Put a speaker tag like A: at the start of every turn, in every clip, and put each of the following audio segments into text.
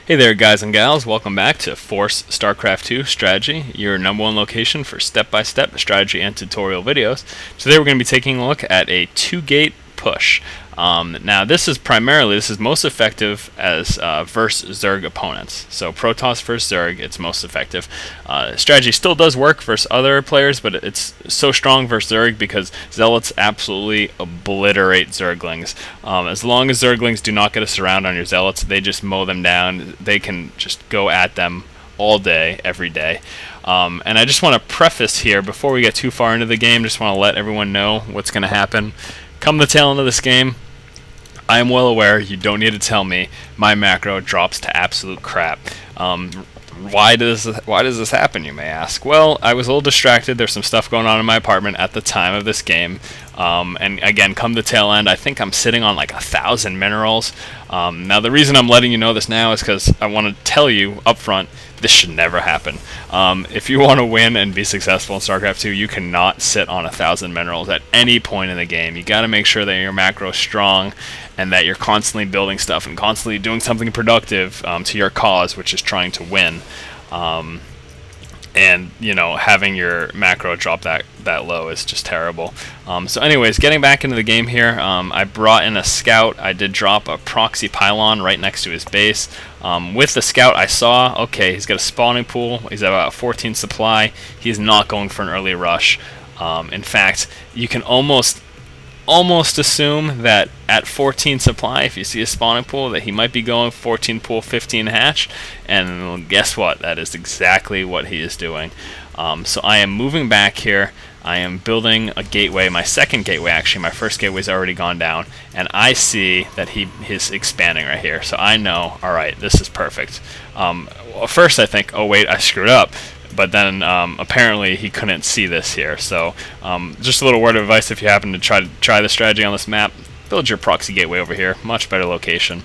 A: Hey there guys and gals, welcome back to Force StarCraft 2 Strategy, your #1 location for step-by-step strategy and tutorial videos. Today we're going to be taking a look at a 2-gate push. Now this is most effective as versus Zerg opponents. So Protoss versus Zerg, it's most effective. Strategy still does work versus other players, but it's so strong versus Zerg because Zealots absolutely obliterate Zerglings. As long as Zerglings do not get a surround on your Zealots, they just mow them down. They can just go at them all day, every day. And I just want to preface here, before we get too far into the game, just want to let everyone know what's going to happen. Come the tail end of this game, I am well aware, you don't need to tell me, my macro drops to absolute crap. Why does this happen, you may ask? Well, I was a little distracted. There's some stuff going on in my apartment at the time of this game. And again, come the tail end, I think I'm sitting on like 1,000 minerals. Now the reason I'm letting you know this now is because I want to tell you up front, this should never happen. If you want to win and be successful in StarCraft 2, you cannot sit on 1,000 minerals at any point in the game. You got to make sure that your macro is strong and that you're constantly building stuff and constantly doing something productive to your cause, which is trying to win. And you know, having your macro drop that low is just terrible. So anyways, getting back into the game here, I brought in a scout. I did drop a proxy pylon right next to his base. With the scout, I saw, okay, he's got a spawning pool. He's at about 14 supply. He's not going for an early rush. In fact, you can almost assume that at 14 supply, if you see a spawning pool, that he might be going 14 pool, 15 hatch, and guess what? That is exactly what he is doing. So I am moving back here. I am building a gateway, my second gateway actually. My first gateway's already gone down, and I see that he is expanding right here. So I know, alright, this is perfect. Well, first I think, oh wait, I screwed up. But then apparently he couldn't see this here. So just a little word of advice: if you happen to try the strategy on this map, build your proxy gateway over here. Much better location.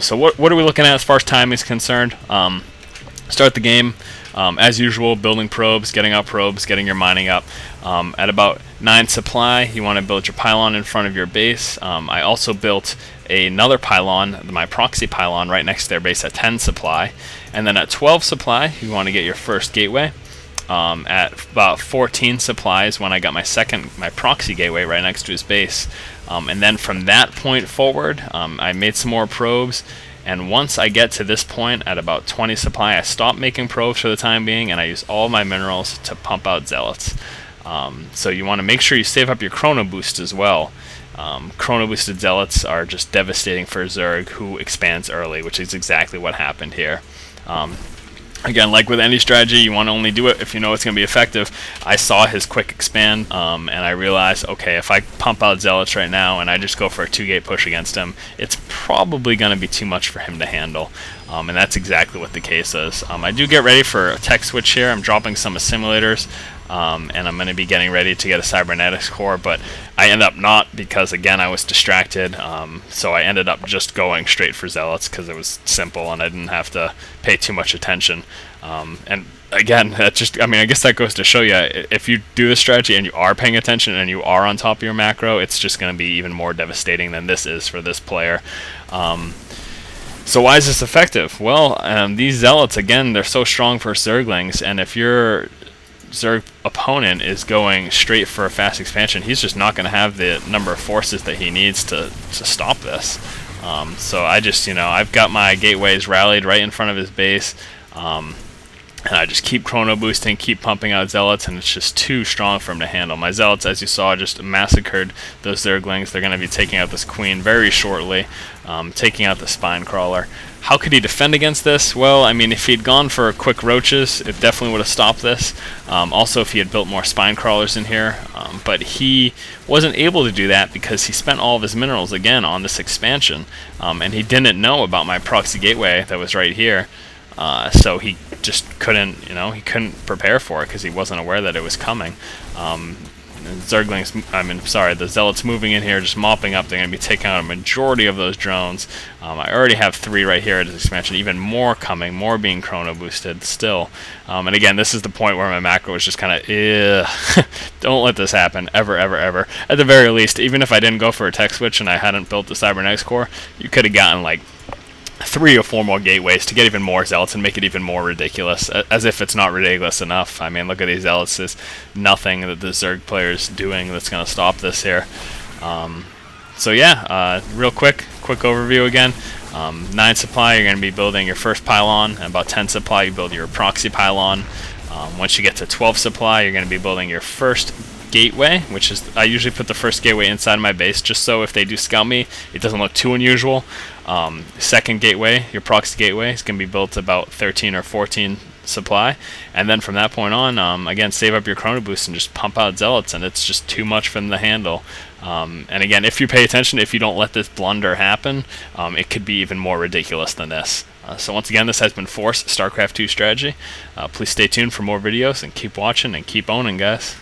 A: So what are we looking at as far as time is concerned? Start the game as usual, building probes, getting up probes, getting your mining up. At about 9 supply, you want to build your pylon in front of your base. I also built another pylon, my proxy pylon, right next to their base at 10 supply. And then at 12 supply, you want to get your first gateway. At about 14 supplies, when I got my proxy gateway right next to his base. And then from that point forward, I made some more probes. And once I get to this point at about 20 supply, I stop making probes for the time being, and I use all my minerals to pump out Zealots. So you want to make sure you save up your Chrono Boost as well. Chrono Boosted Zealots are just devastating for Zerg, who expands early, which is exactly what happened here. Again, like with any strategy, you want to only do it if you know it's going to be effective. I saw his quick expand, and I realized, okay, if I pump out Zealots right now and I just go for a 2-gate push against him, it's probably going to be too much for him to handle. And that's exactly what the case is. I do get ready for a tech switch here. I'm dropping some Assimilators, and I'm going to be getting ready to get a Cybernetics Core, but I end up not because, again, I was distracted. So I ended up just going straight for Zealots because it was simple and I didn't have to pay too much attention. And again, that just, I mean, I guess that goes to show you, if you do this strategy and you are paying attention and you are on top of your macro, it's just going to be even more devastating than this is for this player. So why is this effective? Well, these Zealots, again, they're so strong for Zerglings, and if your Zerg opponent is going straight for a fast expansion, he's just not going to have the number of forces that he needs to stop this. So I just, you know, I've got my gateways rallied right in front of his base, and I just keep Chrono Boosting, keep pumping out Zealots, and it's just too strong for him to handle. My Zealots, as you saw, just massacred those Zerglings. They're going to be taking out this Queen very shortly, taking out the Spine Crawler. How could he defend against this? Well, I mean, if he'd gone for quick roaches, it definitely would have stopped this. Also, if he had built more Spine Crawlers in here. But he wasn't able to do that because he spent all of his minerals, again, on this expansion. And he didn't know about my proxy gateway that was right here. So he just couldn't, you know, he couldn't prepare for it because he wasn't aware that it was coming. Zerglings, I mean, sorry, the Zealots moving in here, just mopping up. They're going to be taking out a majority of those drones. I already have 3 right here at this expansion, even more coming, more being Chrono Boosted still. And again, this is the point where my macro was just kind of, don't let this happen, ever, ever, ever. At the very least, even if I didn't go for a tech switch and I hadn't built the Cybernetics Core, you could have gotten like 3 or 4 more gateways to get even more zealots and make it even more ridiculous, as if it's not ridiculous enough. I mean, look at these zealots. There's nothing that the Zerg player's doing that's going to stop this here. So yeah, real quick overview again. 9 supply, you're going to be building your first pylon, and about 10 supply, you build your proxy pylon. Once you get to 12 supply, you're going to be building your first gateway, which is, I usually put the first gateway inside of my base just so if they do scout me, it doesn't look too unusual. Second gateway, your proxy gateway, is going to be built about 13 or 14 supply, and then from that point on, again, save up your Chrono Boost and just pump out zealots, and it's just too much for them to handle. And again, if you pay attention, if you don't let this blunder happen, it could be even more ridiculous than this. So once again, this has been Force StarCraft 2 strategy. Please stay tuned for more videos and keep watching and keep owning, guys.